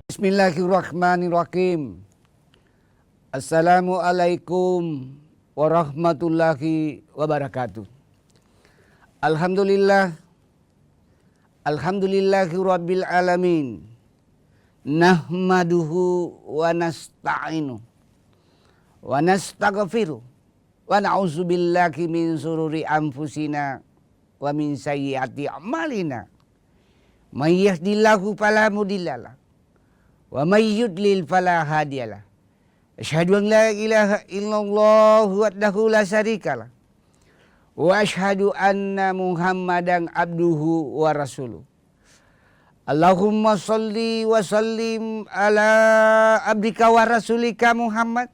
Bismillahirrahmanirrahim. Assalamualaikum warahmatullahi wabarakatuh. Alhamdulillahi rabbil alamin. Nahmaduhu wa nasta'inu wa nastaghfiru wa na'udzu billahi min sururi anfusina wa min sayyiati a'malina. May yahdihillahu fala mudhillalah wa may yudlil fala hadiyalah. Asyhadu an la ilaha illallah wahdahu la syarikalah wa asyhadu anna Muhammadan abduhu wa rasuluh. Allahumma sholli wa sallim ala abdika wa rasulika Muhammad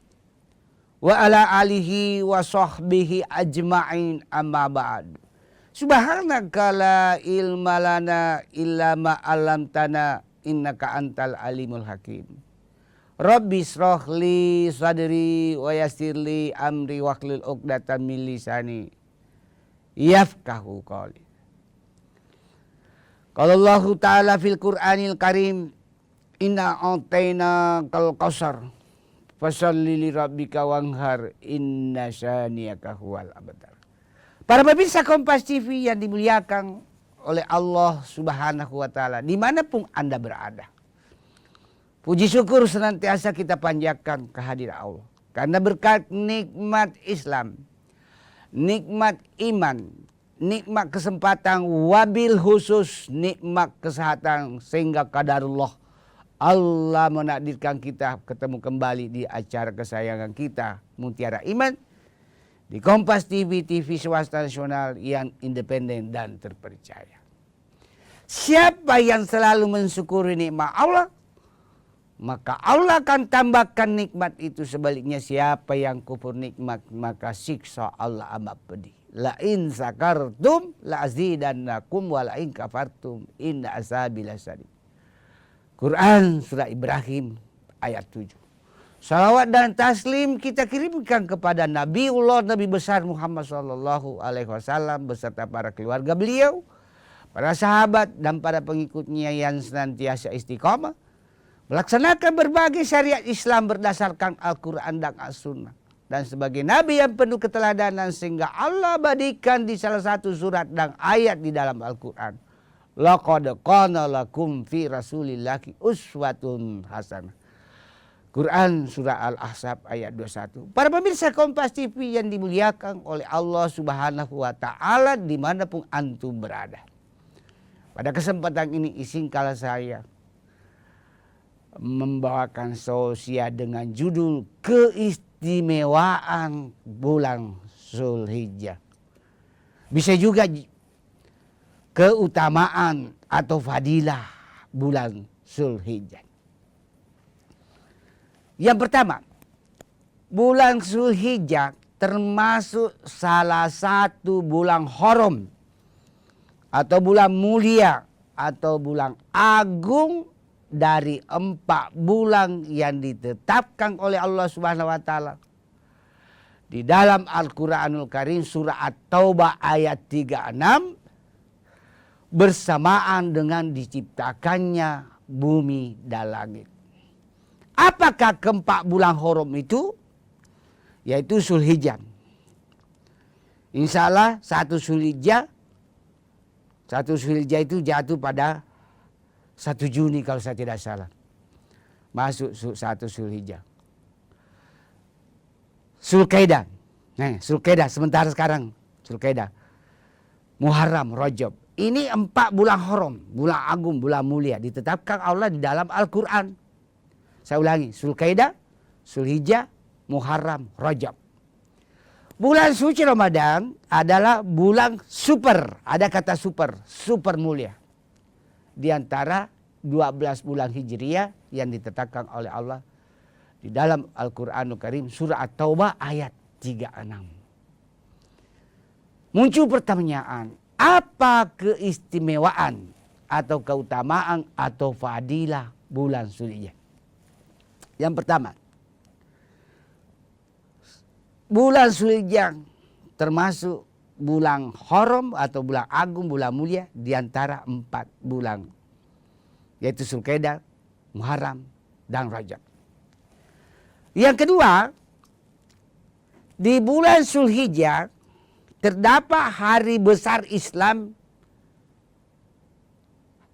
wa ala alihi wa sahbihi ajma'in, amma ba'd. Subhanaka la ilma lana illa ma 'allamtana innaka antal alimul hakim. Rabbi shrah li sadri wa yassir li amri wahlul 'uqdatam min lisani yafqahu qawli. Qala Allah Ta'ala fil Qur'anil Karim, inna a'tayna kal kausar fasalli li rabbika wanhar inna syani'aka huwal abtar. Para pemirsa Kompas TV yang dimuliakan oleh Allah Subhanahu wa Ta'ala, dimanapun Anda berada, puji syukur senantiasa kita panjatkan kehadiran Allah. Karena berkat nikmat Islam, nikmat iman, nikmat kesempatan, wabil khusus nikmat kesehatan, sehingga qadarullah Allah menakdirkan kita ketemu kembali di acara kesayangan kita, Mutiara Iman, di Kompas TV, TV swasta nasional yang independen dan terpercaya. Siapa yang selalu mensyukuri nikmat Allah, maka Allah akan tambahkan nikmat itu. Sebaliknya siapa yang kufur nikmat, maka siksa Allah amat pedih. La in sakartum la azidannakum wa la in kafartum inna azabi lasadid. Quran surah Ibrahim ayat 7. Salawat dan taslim kita kirimkan kepada Nabiullah, Nabi besar Muhammad SAW beserta para keluarga beliau, para sahabat dan para pengikutnya yang senantiasa istiqamah melaksanakan berbagai syariat Islam berdasarkan Al-Quran dan As-Sunnah. Dan sebagai Nabi yang penuh keteladanan, sehingga Allah badikan di salah satu surat dan ayat di dalam Al-Quran, laqad kana lakum fi rasulillahi uswatun hasanah. Quran surah Al-Ahzab ayat 21. Para pemirsa Kompas TV yang dimuliakan oleh Allah Subhanahu wa Ta'ala dimanapun antum berada, pada kesempatan ini izinkanlah saya membawakan sosial dengan judul keistimewaan bulan Zulhijjah. Bisa juga keutamaan atau fadilah bulan Zulhijjah. Yang pertama, bulan Zulhijjah termasuk salah satu bulan haram atau bulan mulia atau bulan agung dari 4 bulan yang ditetapkan oleh Allah Subhanahu wa Ta'ala di dalam Al-Quranul Karim surah At-Taubah ayat 36, bersamaan dengan diciptakannya bumi dan langit. Apakah keempat bulan haram itu? Yaitu Zulhijjah. Insya Allah 1 Zulhijjah itu jatuh pada 1 Juni kalau saya tidak salah. Masuk 1 Zulhijjah. Zulkaidah. Zulkaidah sementara sekarang. Zulkaidah. Muharram, Rajab. Ini 4 bulan haram, bulan agung, bulan mulia, ditetapkan Allah di dalam Al-Quran. Saya ulangi, Zulkaidah, Zulhijjah, Muharram, Rajab. Bulan suci Ramadan adalah bulan super. Ada kata super, super mulia. Di antara 12 bulan Hijriah yang ditetapkan oleh Allah di dalam Al-Quranul Karim surah At-Taubah ayat 36. Muncul pertanyaan, apa keistimewaan atau keutamaan atau fadilah bulan Zulhijjah? Yang pertama, bulan Zulhijjah termasuk bulan haram atau bulan agung, bulan mulia di antara 4 bulan, yaitu Zulkaidah, Muharram, dan Rajab. Yang kedua, di bulan Zulhijjah terdapat hari besar Islam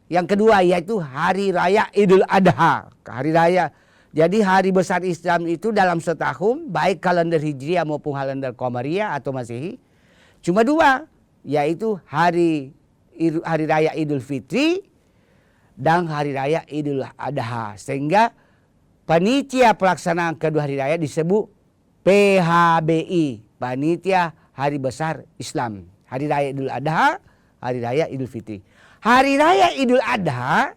yang kedua, yaitu Hari Raya Idul Adha. Hari Raya. Jadi hari besar Islam itu dalam setahun, baik kalender Hijriah maupun kalender Qamariyah atau Masehi, cuma dua, yaitu Hari Raya Idul Fitri dan Hari Raya Idul Adha. Sehingga panitia pelaksanaan kedua hari raya disebut PHBI, Panitia Hari Besar Islam. Hari Raya Idul Adha, Hari Raya Idul Fitri. Hari Raya Idul Adha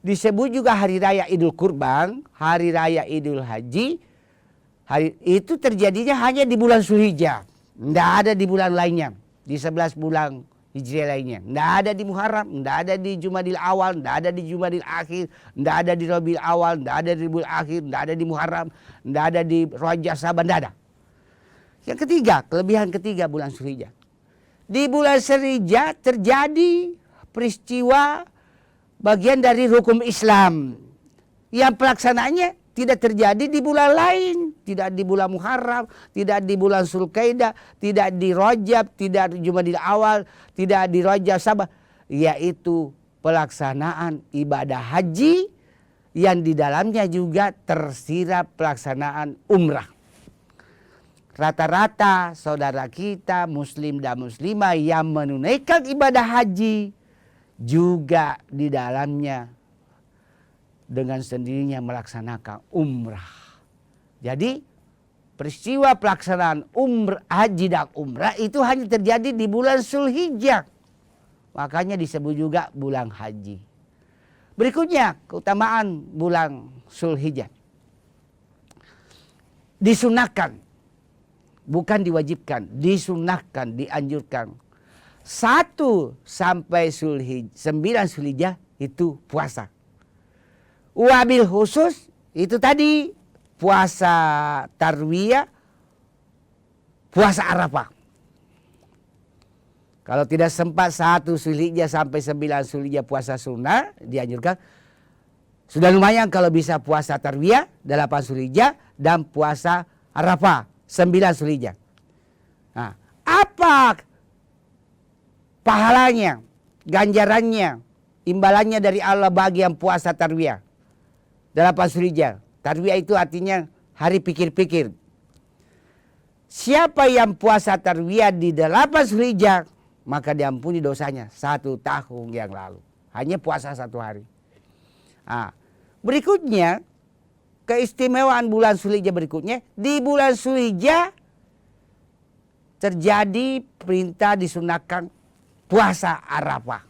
disebut juga Hari Raya Idul Kurban, Hari Raya Idul Haji. Hari itu terjadinya hanya di bulan Zulhijjah. Tidak ada di bulan lainnya. Di 11 bulan Hijriah lainnya. Tidak ada di Muharram, tidak ada di Jumadil Awal, tidak ada di Jumadil Akhir, tidak ada di Rabiul Awal, tidak ada di Rabiul Akhir, tidak ada di Muharram, tidak ada di Rajab, Saban, tidak ada. Yang ketiga, kelebihan ketiga bulan Zulhijjah. Di bulan Zulhijjah terjadi peristiwa bagian dari hukum Islam yang pelaksanaannya tidak terjadi di bulan lain, tidak di bulan Muharram, tidak di bulan Zulkaidah, tidak di Rajab, tidak di Jumadil Awal, tidak di Rajab Saban, yaitu pelaksanaan ibadah haji yang di dalamnya juga tersirat pelaksanaan umrah. Rata-rata saudara kita muslim dan muslimah yang menunaikan ibadah haji juga di dalamnya dengan sendirinya melaksanakan umrah. Jadi peristiwa pelaksanaan haji dan umrah itu hanya terjadi di bulan Zulhijjah. Makanya disebut juga bulan haji. Berikutnya keutamaan bulan Zulhijjah. Disunahkan, bukan diwajibkan, disunahkan, dianjurkan. 1 sampai 9 Zulhijjah itu puasa. Wabil khusus itu tadi puasa tarwiyah, puasa Arafah. Kalau tidak sempat 1 Zulhijjah sampai 9 Zulhijjah puasa sunnah dianjurkan. Sudah lumayan kalau bisa puasa tarwiyah 8 Zulhijjah dan puasa Arafah 9 Zulhijjah. Nah, apa pahalanya, ganjarannya, imbalannya dari Allah bagi yang puasa tarwiyah 8 Zulhijjah. Tarwiyah itu artinya hari pikir-pikir. Siapa yang puasa tarwiyah di 8 Zulhijjah, maka diampuni dosanya 1 tahun yang lalu. Hanya puasa 1 hari. Nah, berikutnya keistimewaan bulan Zulhijjah berikutnya. Di bulan Zulhijjah terjadi perintah disunahkan puasa Arafah.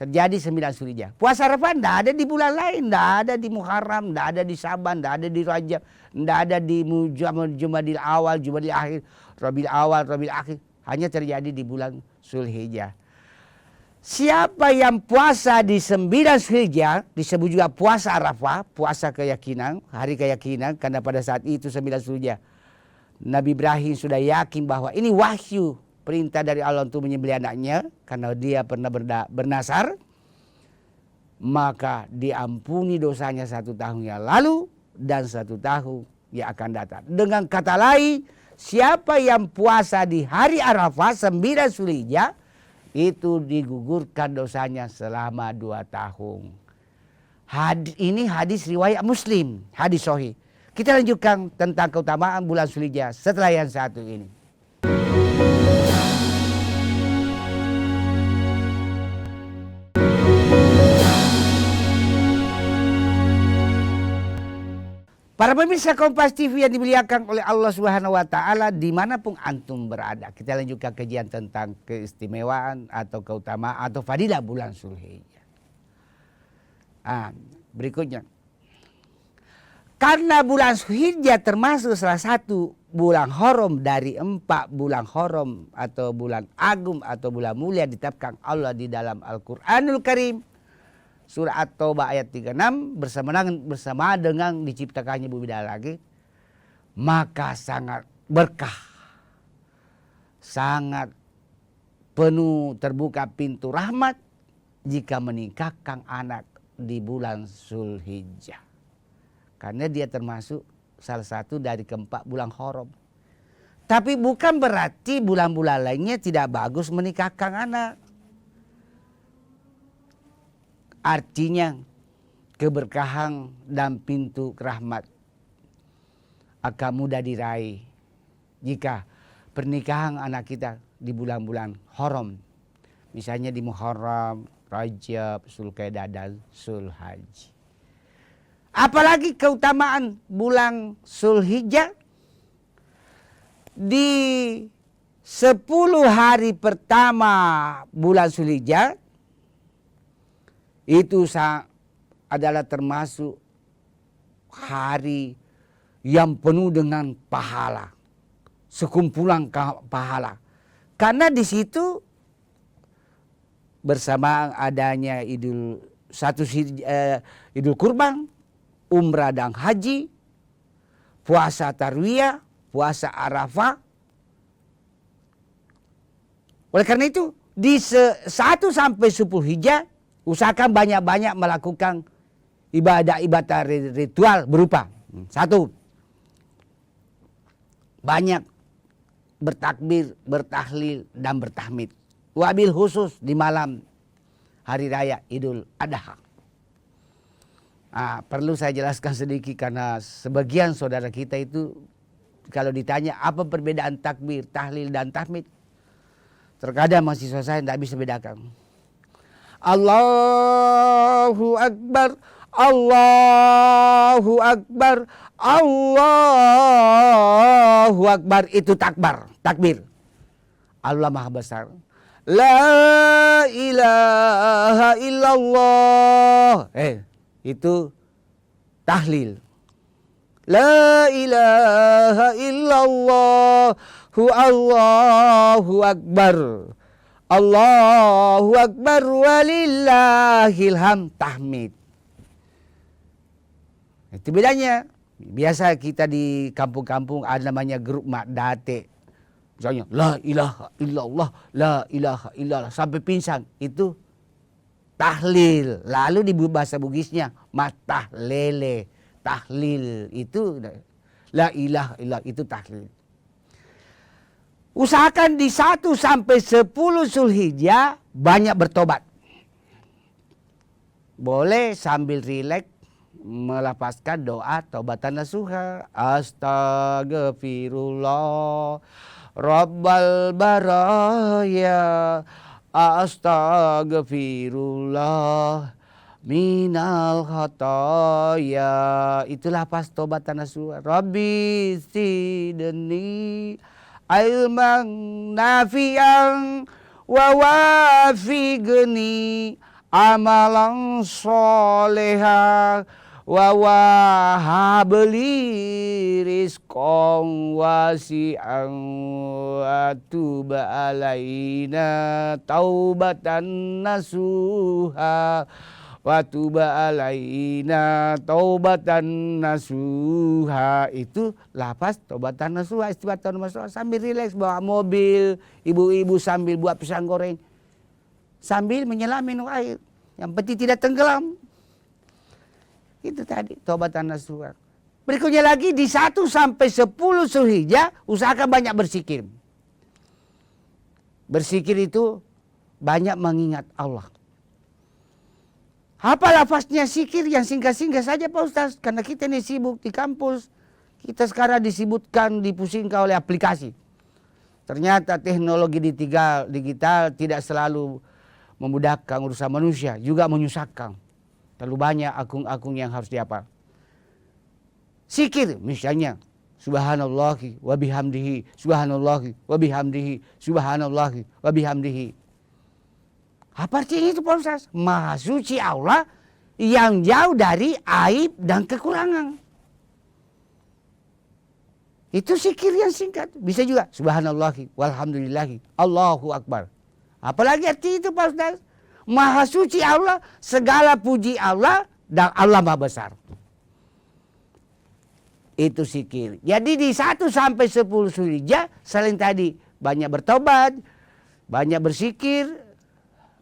Terjadi 9 Zulhijjah. Puasa Arafah tidak ada di bulan lain. Tidak ada di Muharram, tidak ada di Saban, tidak ada di Rajab, tidak ada di Jumadil Awal, Jumadil Akhir, Rabiul Awal, Rabiul Akhir. Hanya terjadi di bulan Zulhijjah. Siapa yang puasa di 9 Zulhijjah disebut juga puasa Arafah, puasa keyakinan, hari keyakinan, karena pada saat itu 9 Zulhijjah Nabi Ibrahim sudah yakin bahwa ini wahyu, perintah dari Allah untuk menyembelih anaknya karena dia pernah bernasar, maka diampuni dosanya 1 tahun yang lalu dan 1 tahun yang akan datang. Dengan kata lain, siapa yang puasa di hari Arafah 9 Zulhijjah itu digugurkan dosanya selama 2 tahun. Ini hadis riwayat Muslim, hadis sahih. Kita lanjutkan tentang keutamaan bulan Zulhijjah setelah yang satu ini. Para pemirsa Kompas TV yang dimuliakan oleh Allah Subhanahu wa taala dimanapun antum berada. Kita lanjutkan kajian tentang keistimewaan atau keutamaan atau fadilah bulan Zulhijjah. Berikutnya. Karena bulan Zulhijjah termasuk salah satu bulan haram dari 4 bulan haram atau bulan agung atau bulan mulia ditetapkan Allah di dalam Al-Qur'anul Karim. Surah At-Taubah ayat 36 bersama dengan diciptakannya bumi dan langit, maka sangat berkah, sangat penuh terbuka pintu rahmat jika menikahkan anak di bulan Zulhijjah. Karena dia termasuk salah satu dari keempat bulan haram. Tapi bukan berarti bulan-bulan lainnya tidak bagus menikahkan anak. Artinya keberkahan dan pintu rahmat akan mudah diraih jika pernikahan anak kita di bulan-bulan haram. Misalnya di Muharram, Rajab, Zulqa'dah dan Zulhajj. Apalagi keutamaan bulan Zulhijjah. Di 10 hari pertama bulan Zulhijjah itu adalah termasuk hari yang penuh dengan pahala. Sekumpulan pahala. Karena di situ bersamaan adanya Idul Kurban, umrah dan haji, puasa tarwiyah, puasa Arafah. Oleh karena itu di 1 sampai 10 Hijjah usahakan banyak-banyak melakukan ibadah-ibadah ritual berupa 1. Banyak bertakbir, bertahlil dan bertahmid. Wabil khusus di malam hari raya Idul Adha. Perlu saya jelaskan sedikit karena sebagian saudara kita itu kalau ditanya apa perbedaan takbir, tahlil dan tahmid, terkadang mahasiswa saya tidak bisa bedakan. Allahu Akbar, Allahu Akbar, Allahu Akbar, itu takbir. Allah Maha Besar. La ilaha illallah. Itu tahlil. La ilaha illallah. Allahu Akbar. Allahu Akbar walillahil hamd, tahmid. Itu bedanya. Biasa kita di kampung-kampung ada namanya grup makdate. Misalnya la ilaha illallah, la ilaha illallah sampai pingsan, itu tahlil. Lalu di bahasa Bugisnya matahlele, tahlil itu la ilaha illallah, itu tahlil. Usahakan di 1 sampai 10 Zulhijjah banyak bertobat. Boleh sambil rileks melafazkan doa taubatan nasuha. Astagfirullah Rabbal baraya, astagfirullah minal khataya. Itulah pas taubatan nasuha. Rabbi zidni ilman nafi'an wa wafiqni amalan soleha wa wahabli rizqan wasi'an wa tub alaina taubatan nasuha wa tub alaina taubatan nasuha. Itu lafaz taubatan nasuha, istighfar nasuha. Sambil rileks bawa mobil, ibu-ibu sambil buat pisang goreng, sambil menyelam minum air, yang penting tidak tenggelam. Itu tadi taubatan nasuha. Berikutnya lagi di 1 sampai 10 Zulhijjah usahakan banyak berzikir. Berzikir itu banyak mengingat Allah. Apa lafaznya zikir yang singkat-singkat saja Pak Ustaz, karena kita ini sibuk di kampus. Kita sekarang disibukkan, dipusingkan oleh aplikasi. Ternyata teknologi digital tidak selalu memudahkan urusan manusia, juga menyusahkan. Terlalu banyak akun-akun yang harus dihafal. Zikir misalnya subhanallahi wa bihamdihi, subhanallahi wa bihamdihi, subhanallahi wa bihamdihi. Apa artinya itu Pak Ustaz? Maha suci Allah yang jauh dari aib dan kekurangan. Itu zikir yang singkat. Bisa juga subhanallahi walhamdulillahi Allahu Akbar. Apalagi arti itu Pak Ustaz? Maha suci Allah, segala puji Allah, dan Allah Maha Besar. Itu zikir. Jadi di 1 sampai 10 Zulhijjah selain tadi banyak bertobat, banyak berzikir,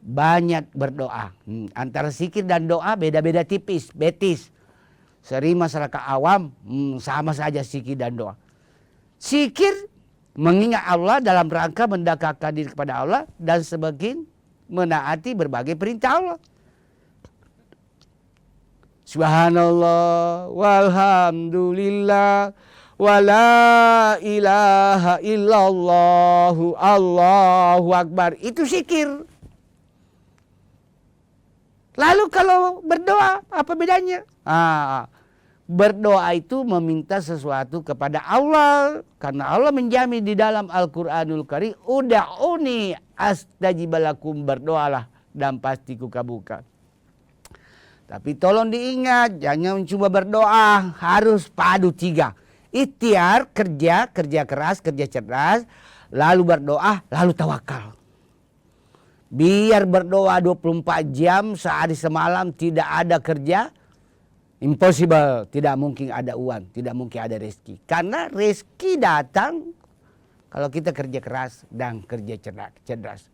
banyak berdoa. Antara zikir dan doa beda-beda tipis, betis. Sering masyarakat awam sama saja zikir dan doa. Zikir mengingat Allah dalam rangka mendekatkan diri kepada Allah dan sebagian menaati berbagai perintah Allah. Subhanallah walhamdulillah wala ilaha illallahu Allahu akbar. Itu zikir. Lalu kalau berdoa apa bedanya? Berdoa itu meminta sesuatu kepada Allah. Karena Allah menjamin di dalam Al-Quranul Karim, uda'uni astajibalakum, berdoalah dan pasti kukabulkan. Tapi tolong diingat, jangan cuma berdoa, harus padu 3. Ikhtiar, kerja keras, kerja cerdas, lalu berdoa, lalu tawakal. Biar berdoa 24 jam sehari semalam tidak ada kerja, impossible, tidak mungkin ada uang, tidak mungkin ada rezeki. Karena rezeki datang kalau kita kerja keras dan kerja cerdas.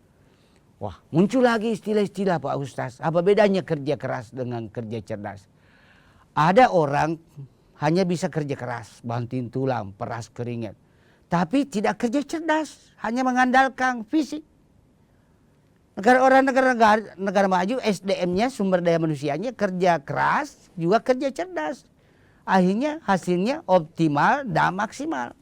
Wah, muncul lagi istilah-istilah Pak Ustaz. Apa bedanya kerja keras dengan kerja cerdas? Ada orang hanya bisa kerja keras, banting tulang, peras keringat. Tapi tidak kerja cerdas, hanya mengandalkan fisik. Negara maju, SDM-nya, sumber daya manusianya kerja keras, juga kerja cerdas. Akhirnya hasilnya optimal dan maksimal.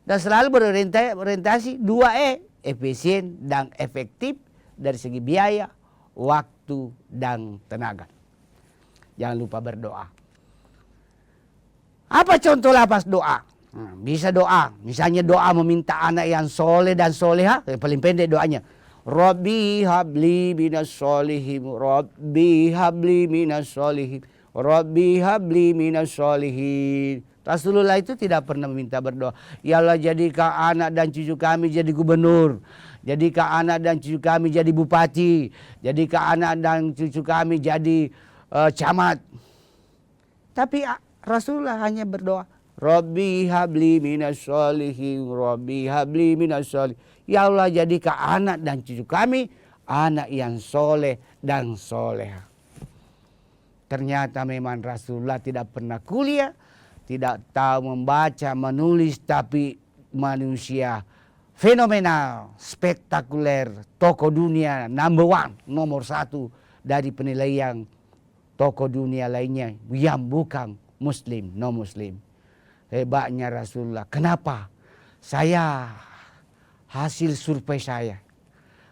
Dan selalu berorientasi 2E, efisien dan efektif dari segi biaya, waktu, dan tenaga. Jangan lupa berdoa. Apa contoh lapas doa? Bisa doa, misalnya doa meminta anak yang soleh dan soleha, yang paling pendek doanya. Rabbi habli minas solihin, Rabbi habli minas solihin, Rabbi habli minas solihin. Rasulullah itu tidak pernah meminta berdoa, ya Allah jadikan anak dan cucu kami jadi gubernur, jadikan anak dan cucu kami jadi bupati, jadikan anak dan cucu kami jadi camat. Tapi Rasulullah hanya berdoa, Rabbi habli minas solihin, Rabbi habli minas solihin. Ya Allah jadikan anak dan cucu kami anak yang soleh dan soleha. Ternyata memang Rasulullah tidak pernah kuliah, tidak tahu membaca, menulis, tapi manusia fenomenal, spektakuler, tokoh dunia nomor 1 dari penilaian tokoh dunia lainnya yang bukan muslim, non muslim. Hebatnya Rasulullah. Kenapa? Hasil survei saya,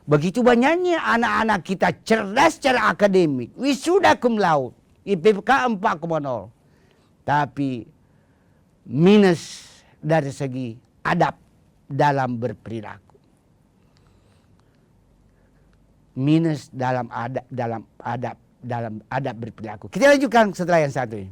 begitu banyaknya anak-anak kita cerdas secara akademik, wisuda cum laude, IPK 4,0, tapi minus dari segi adab dalam berperilaku, minus dalam adab berperilaku. Kita lanjutkan setelah yang satu ini.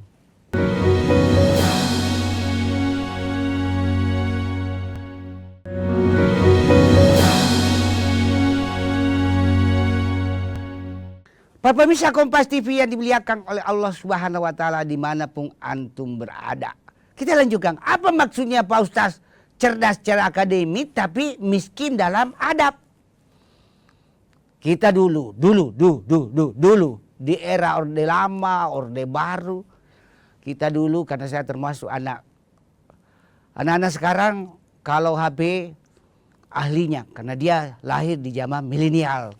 Para pemirsa Kompas TV yang dimuliakan oleh Allah Subhanahu wa Ta'ala dimanapun antum berada. Kita lanjutkan. Apa maksudnya Pak Ustaz? Cerdas secara akademik tapi miskin dalam adab. Kita dulu di era Orde Lama, Orde Baru. Kita dulu, karena saya termasuk anak-anak sekarang kalau HP ahlinya, karena dia lahir di zaman milenial.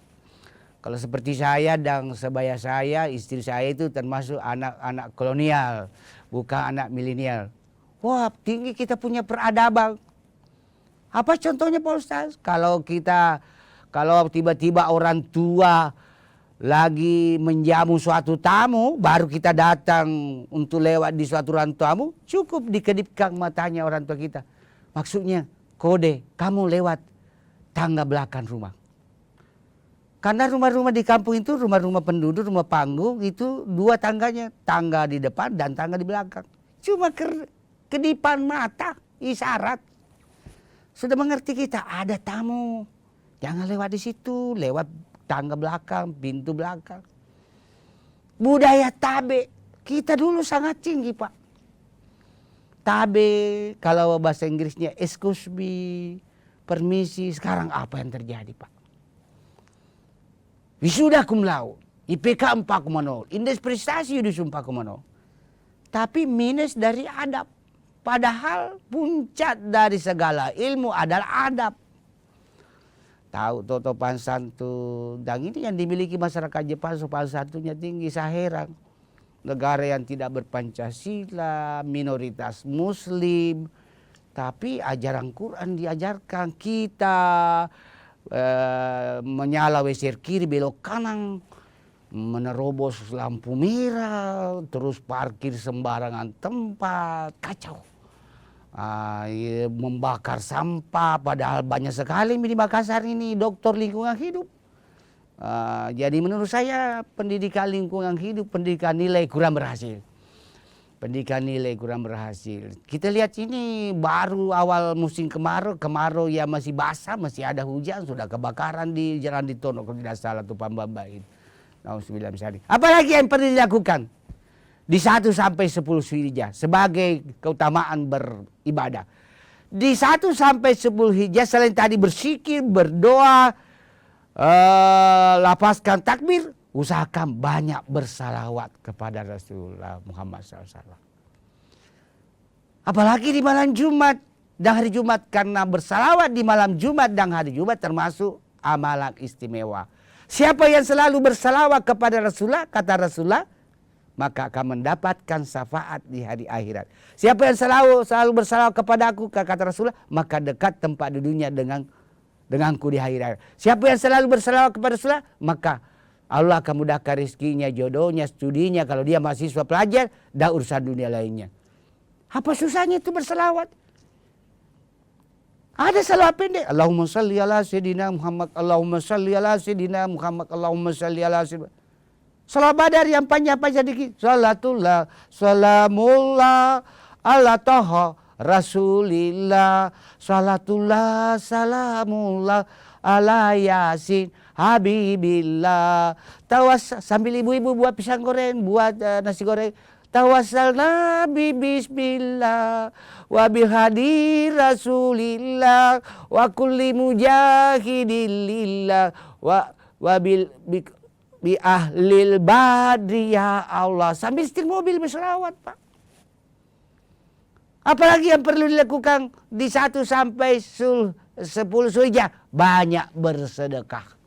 Kalau seperti saya dan sebaya saya, istri saya itu termasuk anak-anak kolonial, bukan anak milenial. Wah, tinggi kita punya peradaban. Apa contohnya Pak Ustaz? Kalau tiba-tiba orang tua lagi menjamu suatu tamu, baru kita datang untuk lewat di suatu ruang tamu, cukup dikedipkan matanya orang tua kita. Maksudnya kode, kamu lewat tangga belakang rumah. Karena rumah-rumah di kampung itu, rumah-rumah penduduk, rumah panggung itu 2 tangganya. Tangga di depan dan tangga di belakang. Cuma kedipan mata, isyarat. Sudah mengerti kita, ada tamu. Jangan lewat di situ, lewat tangga belakang, pintu belakang. Budaya tabe, kita dulu sangat tinggi Pak. Tabe, kalau bahasa Inggrisnya excuse me, permisi. Sekarang apa yang terjadi Pak? Wisuda cum laude, IPK 4,0, indeks prestasi UDIS 4,0. Tapi minus dari adab. Padahal puncak dari segala ilmu adalah adab. Tahu sopan santun. Dan ini yang dimiliki masyarakat Jepang, sopan santunnya tinggi, saya heran. Negara yang tidak berpancasila, minoritas muslim. Tapi ajaran Quran diajarkan kita menyala WC kiri belok kanan. Menerobos lampu merah, terus parkir sembarangan tempat, kacau. Membakar sampah, padahal banyak sekali di Makassar ini dokter lingkungan hidup. Jadi menurut saya pendidikan lingkungan hidup, pendidikan nilai kurang berhasil. Pendidikan nilai kurang berhasil. Kita lihat ini baru awal musim kemarau ya masih basah, masih ada hujan, sudah kebakaran di Jalan Ditono kalau tidak salah tuh Pambambain. Tahun 9 hari. Apalagi yang perlu dilakukan di 1 sampai 10 Zulhijjah sebagai keutamaan beribadah. Di 1 sampai 10 Hijjah selain tadi berzikir, berdoa, lapaskan takbir, usahakan banyak bersalawat kepada Rasulullah Muhammad SAW. Apalagi di malam Jumat dan hari Jumat, karena bersalawat di malam Jumat dan hari Jumat termasuk amalan istimewa. Siapa yang selalu bersalawat kepada Rasulullah, kata Rasulullah, maka akan mendapatkan syafaat di hari akhirat. Siapa yang selalu bersalawat kepada aku, kata Rasulullah, maka dekat tempat duduknya denganku di hari akhirat. Siapa yang selalu bersalawat kepada Rasulullah, maka Allah akan mudahkan rezekinya, jodohnya, studinya, kalau dia mahasiswa pelajar, dan urusan dunia lainnya. Apa susahnya itu bersalawat? Ada salawat pendek. Allahumma salli ala sayyidina Muhammad. Allahumma salli ala sayyidina Muhammad. Allahumma salli ala sayyidina. Salawat badar yang panjang-panjang dikit. Salatullah, salamullah, ala taha, rasulillah. Salatullah, salamullah, ala yasin, habibillah. Tawas sambil ibu-ibu buat pisang goreng, buat nasi goreng. Tawassalna bi bismillah wa bihadi rasulillah wa kulli mujahidillah wa bi ahlil badri ya Allah. Sambil setir mobil berselawat, Pak. Apalagi yang perlu dilakukan di 1 sampai 10 Zulhijjah? Banyak bersedekah.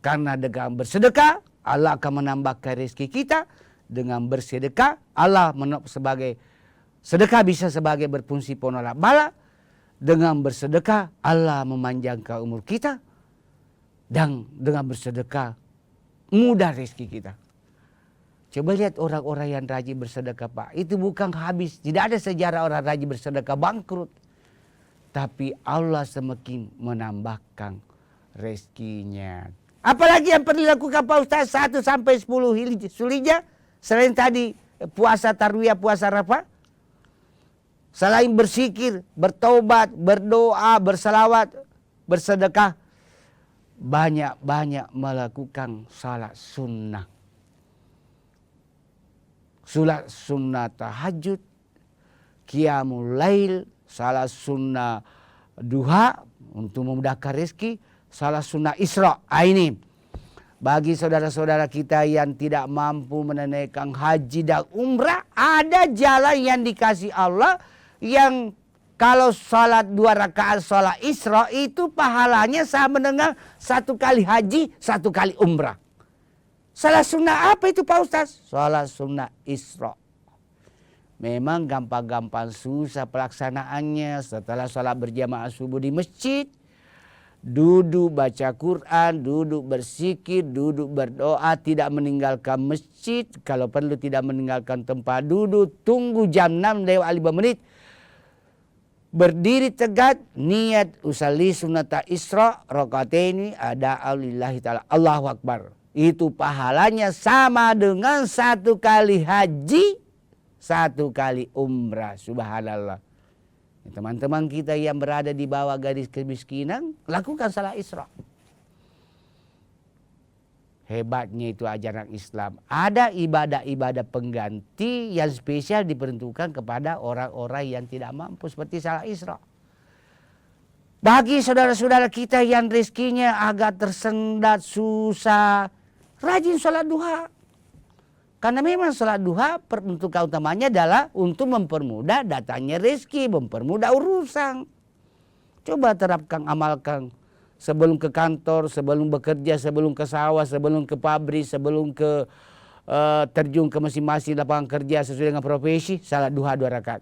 Karena dengan bersedekah Allah akan menambahkan rezeki kita. Dengan bersedekah Allah sebagai sedekah bisa sebagai berfungsi penolak bala. Dengan bersedekah Allah memanjangkan umur kita. Dan dengan bersedekah mudah rezeki kita. Coba lihat orang-orang yang rajin bersedekah, Pak. Itu bukan habis. Tidak ada sejarah orang rajin bersedekah bangkrut. Tapi Allah semakin menambahkan rezekinya. Apalagi yang perlu dilakukan Pak Ustaz 1 sampai 10 Zulhijjah selain tadi puasa tarwiyah, puasa Arafah? Selain berzikir, bertobat, berdoa, bersalawat, bersedekah, banyak-banyak melakukan salat sunnah. Salat sunnah tahajud, qiyamul lail, salat sunnah duha untuk memudahkan rezeki, salat sunnah Isra. Ini bagi saudara-saudara kita yang tidak mampu menunaikan haji dan umrah, ada jalan yang dikasih Allah yang kalau salat 2 rakaat salat Isra itu pahalanya sama dengan 1 kali haji, 1 kali umrah. Salat sunnah apa itu Pak Ustaz? Salat sunnah Isra. Memang gampang-gampang susah pelaksanaannya. Setelah salat berjamaah subuh di masjid, duduk baca Quran, duduk berzikir, duduk berdoa, tidak meninggalkan masjid. Kalau perlu tidak meninggalkan tempat duduk, tunggu jam 6 lewat 5 menit. Berdiri tegak, niat usalli sunnata Isra rakaataini ada'an lillahi ta'ala. Allahu Akbar. Itu pahalanya sama dengan 1 kali haji, 1 kali umrah. Subhanallah. Teman-teman kita yang berada di bawah garis kemiskinan, lakukan salat Isra. Hebatnya itu ajaran Islam. Ada ibadah-ibadah pengganti yang spesial diperuntukkan kepada orang-orang yang tidak mampu, seperti salat Isra. Bagi saudara-saudara kita yang rezekinya agak tersendat, susah, rajin sholat duha. Karena memang sholat duha peruntukan utamanya adalah untuk mempermudah datangnya rezeki, mempermudah urusan. Coba terapkan, amalkan. Sebelum ke kantor, sebelum bekerja, sebelum ke sawah, sebelum ke pabrik, sebelum ke terjun ke masing-masing lapangan kerja sesuai dengan profesi, salat duha 2 rakaat.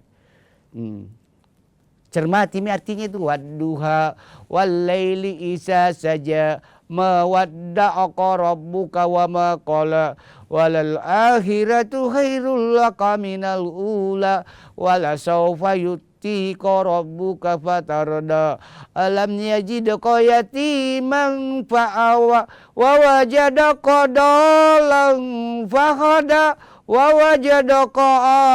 Cermati ini artinya itu wadduha walaili isa saja mawadda'aka rabbuka wa ma qala walal akhiratu khairul laka minal ula wala sawfa yu'tika rabbuka fatarda alam yajidka yatiman fa'awa wa wajadaka dalan fahada wa wajadaka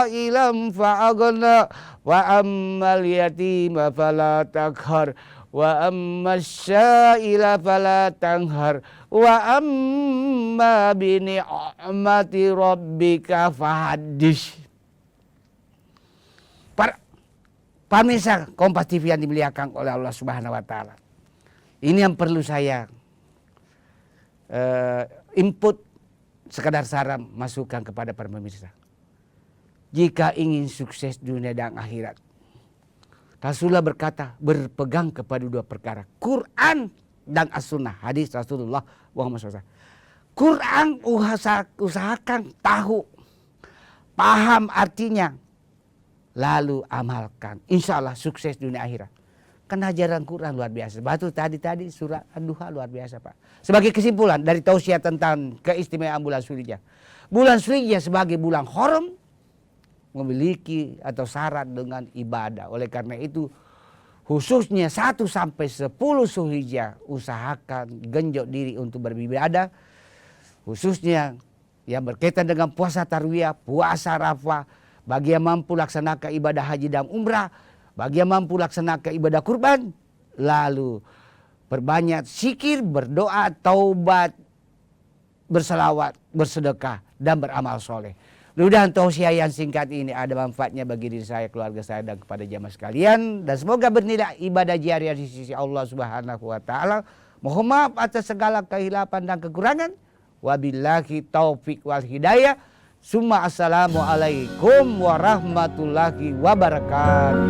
ailam fa'agna wa ammal yatima fala takhar wa ammas syaila fala tanhar wa amma bi ni'mati rabbika fahaddits. Para pemirsa Kompas TV yang dimuliakan oleh Allah Subhanahu wa taala. Ini yang perlu saya input, sekadar saran masukan kepada para pemirsa. Jika ingin sukses dunia dan akhirat, Rasulullah berkata berpegang kepada 2 perkara, Quran dan As-Sunnah, hadis Rasulullah Muhammad SAW. Quran usahakan tahu, paham artinya, lalu amalkan. Insya Allah sukses dunia akhirat. Karena ajaran Quran luar biasa. Batu tadi surat Ad-Duha luar biasa, Pak. Sebagai kesimpulan dari tausiah tentang keistimewaan bulan Dzulhijjah. Bulan Dzulhijjah sebagai bulan haram memiliki atau syarat dengan ibadah. Oleh karena itu khususnya 1 sampai 10 Dzulhijjah usahakan genjot diri untuk beribadah. Khususnya yang berkaitan dengan puasa tarwiyah, puasa Arafah, bagi yang mampu laksanakan ibadah haji dan umrah, bagi yang mampu laksanakan ibadah kurban, lalu perbanyak zikir, berdoa, taubat, berselawat, bersedekah dan beramal soleh. Mudah-mudahan tausiah yang singkat ini ada manfaatnya bagi diri saya, keluarga saya, dan kepada jamaah sekalian. Dan semoga bernilai ibadah jariah di sisi Allah Subhanahu wa taala. Mohon maaf atas segala kehilapan dan kekurangan. Wabillahi taufik wal hidayah. Summa assalamualaikum warahmatullahi wabarakatuh.